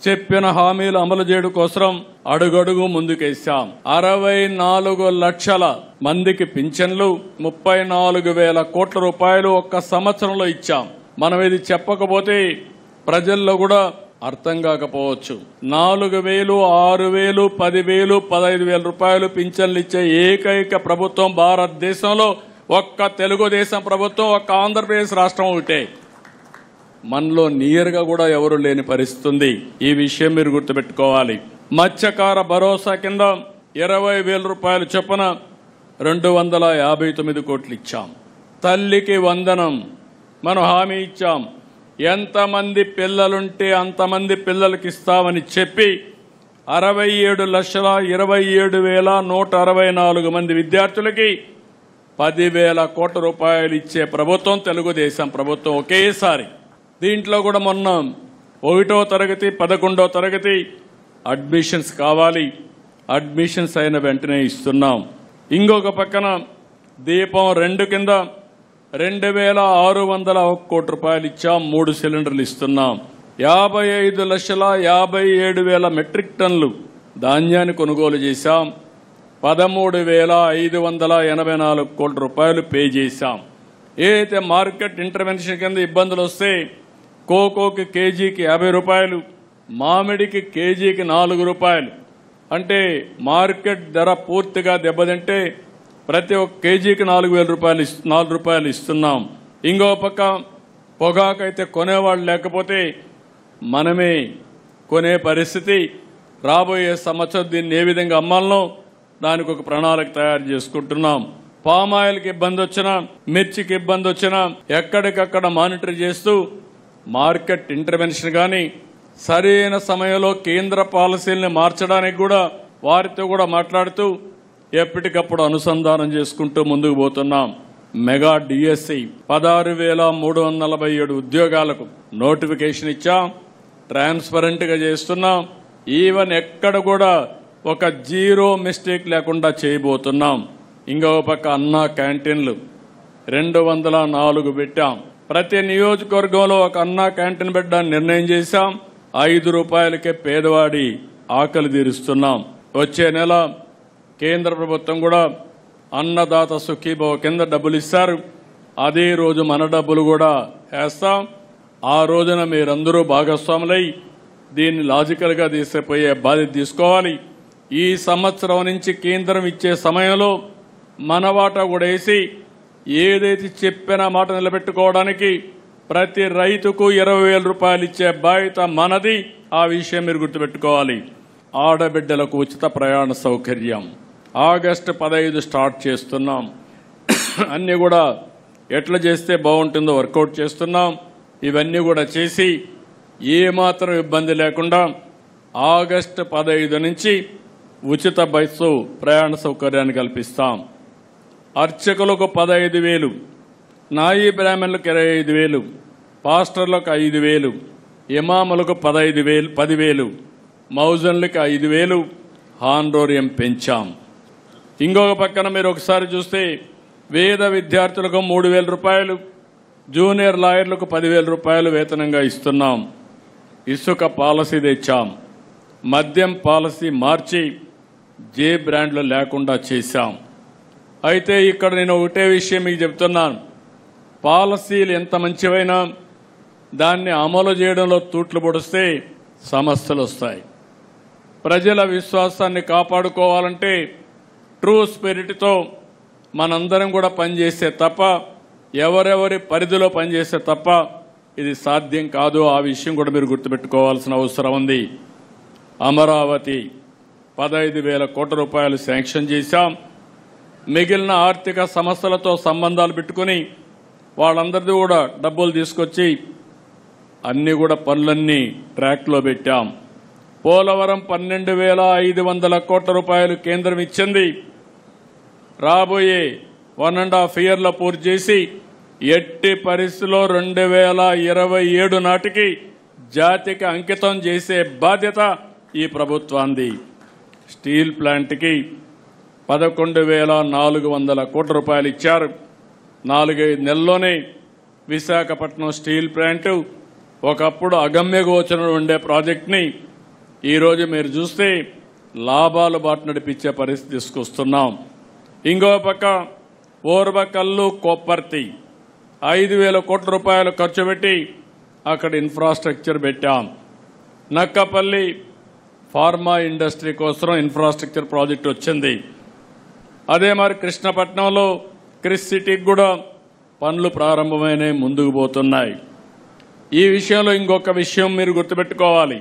చెప్పిన హామీలు అమలు చేయడం కోసం అడుగడుగు ముందుకేశాం. 64 లక్షల మందికి పింఛన్లు, 34,000 కోట్ల రూపాయలు ఒక్క సంవత్సరంలో ఇచ్చాం. మనం ఇది చెప్పకపోతే ప్రజల్లో కూడా అర్థం కాకపోవచ్చు. 4,000, 6,000, 10,000, 15,000 రూపాయలు పింఛన్లు ఇచ్చే ఏకైక ప్రభుత్వం భారతదేశంలో ఒక్క తెలుగుదేశం ప్రభుత్వం, ఒక్క ఆంధ్రప్రదేశ్ రాష్ట్రం ఒకటే. మనలో నియర్గా కూడా ఎవరు లేని పరిస్థితి ఉంది. ఈ విషయం మీరు గుర్తుపెట్టుకోవాలి. మత్స్యకార భరోసా కింద 20,000 రూపాయలు చొప్పున 259 కోట్లు ఇచ్చాం. తల్లికి వందనం మనం హామీ ఇచ్చాం. ఎంతమంది పిల్లలుంటే అంతమంది పిల్లలకి ఇస్తామని చెప్పి 67,27,164 మంది విద్యార్థులకి 10,000 కోట్ల రూపాయలు ఇచ్చే ప్రభుత్వం తెలుగుదేశం ప్రభుత్వం ఒకేసారి. దీంట్లో కూడా మొన్న 1వ తరగతి 11వ తరగతి అడ్మిషన్స్ కావాలి, అడ్మిషన్స్ అయిన వెంటనే ఇస్తున్నాం. ఇంకొక పక్కన దీపం 2 కింద 2,601 కోట్ల రూపాయలు ఇచ్చాం. 3 సిలిండర్లు ఇస్తున్నాం. 55,57,000 మెట్రిక్ టన్నులు ధాన్యాన్ని కొనుగోలు చేశాం. 13,584 కోట్ల రూపాయలు పే చేశాం. ఏదైతే మార్కెట్ ఇంటర్వెన్షన్ కింద ఇబ్బందులు వస్తే కోకోకి కేజీకి 50 రూపాయలు, మామిడికి కేజీకి 4 రూపాయలు, అంటే మార్కెట్ ధర పూర్తిగా దెబ్బతింటే ప్రతి ఒక్క కేజీకి 4 రూపాయలు ఇస్తున్నాం. ఇంకో పక్క పొగాకైతే కొనేవాళ్ళు లేకపోతే మనమే కొనే పరిస్థితి. రాబోయే సంవత్సరం దీన్ని ఏ విధంగా అమ్మాలనో దానికి ఒక ప్రణాళిక తయారు చేసుకుంటున్నాం. పామాయిల్కి ఇబ్బంది వచ్చినా, మిర్చికి ఇబ్బంది వచ్చినా ఎక్కడికక్కడ మానిటర్ చేస్తూ మార్కెట్ ఇంటర్వెన్షన్ కానీ సరైన సమయంలో కేంద్ర పాలసీల్ని మార్చడానికి కూడా వారితో కూడా మాట్లాడుతూ ఎప్పటికప్పుడు అనుసంధానం చేసుకుంటూ ముందుకు పోతున్నాం. మెగా డిఎస్సి 16,347 ఉద్యోగాలకు నోటిఫికేషన్ ఇచ్చాం. ట్రాన్స్పరెంట్ గా చేస్తున్నాం. ఈవెన్ ఎక్కడ కూడా ఒక జీరో మిస్టేక్ లేకుండా చేయబోతున్నాం. ఇంకో పక్క అన్నా క్యాంటీన్లు 204 పెట్టాం. ప్రతి నియోజకవర్గంలో ఒక అన్నా క్యాంటీన్ పెట్టడానికి నిర్ణయం చేశాం. 5 రూపాయలకే పేదవాడి ఆకలి తీరుస్తున్నాం. వచ్చే నెల కేంద్ర ప్రభుత్వం కూడా అన్నదాత సుఖీభవ కింద డబ్బులు ఇస్తారు. అదే రోజు మన డబ్బులు కూడా వేస్తాం. ఆ రోజున మీరందరూ భాగస్వాములై దీన్ని లాజికల్ గా తీసుకుపోయే బాధ్యత తీసుకోవాలి. ఈ సంవత్సరం నుంచి కేంద్రం ఇచ్చే సమయంలో మన వాటా కూడా వేసి ఏదైతే చెప్పిన మాట నిలబెట్టుకోవడానికి ప్రతి రైతుకు 20,000 రూపాయలు ఇచ్చే బాధ్యత మనది. ఆ విషయం మీరు గుర్తుపెట్టుకోవాలి. ఆడబిడ్డలకు ఉచిత ప్రయాణ సౌకర్యం ఆగస్టు 15 స్టార్ట్ చేస్తున్నాం. అన్ని కూడా ఎట్లా చేస్తే బాగుంటుందో వర్కౌట్ చేస్తున్నాం. ఇవన్నీ కూడా చేసి ఏమాత్రం ఇబ్బంది లేకుండా ఆగస్టు 15 నుంచి ఉచిత బస్సు ప్రయాణ సౌకర్యాన్ని కల్పిస్తాం. అర్చకులకు 15,000, నాయీ బ్రాహ్మణులకు 25,000, పాస్టర్లకు 5,000, ఇమాములకు 10,000, మౌజన్లకు 5,000 హానరోరియం పెంచాం. ఇంకొక పక్కన మీరు ఒకసారి చూస్తే వేద విద్యార్థులకు 3,000 రూపాయలు, జూనియర్ లాయర్లకు 10,000 రూపాయలు వేతనంగా ఇస్తున్నాం. ఇసుక పాలసీ తెచ్చాం. మద్యం పాలసీ మార్చి జే బ్రాండ్లు లేకుండా చేశాం. అయితే ఇక్కడ నేను ఒకటే విషయం మీకు చెప్తున్నాను. పాలసీలు ఎంత మంచివైనా దాన్ని అమలు చేయడంలో తూట్లు పొడిస్తే సమస్యలు వస్తాయి. ప్రజల విశ్వాసాన్ని కాపాడుకోవాలంటే ట్రూ స్పిరిట్తో మనందరం కూడా పనిచేస్తే తప్ప, ఎవరెవరి పరిధిలో పనిచేస్తే తప్ప ఇది సాధ్యం కాదు. ఆ విషయం కూడా మీరు గుర్తుపెట్టుకోవాల్సిన అవసరం ఉంది. అమరావతి 15,000 కోట్ల రూపాయలు శాంక్షన్ చేశాం. మిగిలిన ఆర్థిక సమస్యలతో సంబంధాలు పెట్టుకుని వాళ్ళందరిది కూడా డబ్బులు తీసుకొచ్చి అన్ని కూడా పనులన్నీ ట్రాక్లో పెట్టాం. పోలవరం 12,500 కోట్ల రూపాయలు కేంద్రం ఇచ్చింది. రాబోయే 1.5 ఇయర్లో పూర్తి చేసి ఎట్టి పరిస్థితుల్లో 2027 నాటికి జాతికి అంకితం చేసే బాధ్యత ఈ ప్రభుత్వాంది. స్టీల్ ప్లాంట్కి 11,400 కోట్ల రూపాయలు ఇచ్చారు. 4-5 నెలల్లోనే విశాఖపట్నం స్టీల్ ప్లాంట్ ఒకప్పుడు అగమ్య గోచరంలో ఉండే ప్రాజెక్టుని ఈరోజు మీరు చూస్తే లాభాలు బాట నడిపించే పరిస్థితి తీసుకొస్తున్నాం. ఇంకో పక్క ఓర్వకల్లు కొప్పర్తి 5,000 కోట్ల రూపాయలు ఖర్చు పెట్టి అక్కడ ఇన్ఫ్రాస్ట్రక్చర్ పెట్టాం. నక్కపల్లి ఫార్మా ఇండస్ట్రీ కోసం ఇన్ఫ్రాస్ట్రక్చర్ ప్రాజెక్ట్ వచ్చింది. అదే మరి కృష్ణపట్నంలో క్రిస్ సిటీకి కూడా పనులు ప్రారంభమైన ముందుకు పోతున్నాయి. ఈ విషయంలో ఇంకొక విషయం మీరు గుర్తుపెట్టుకోవాలి.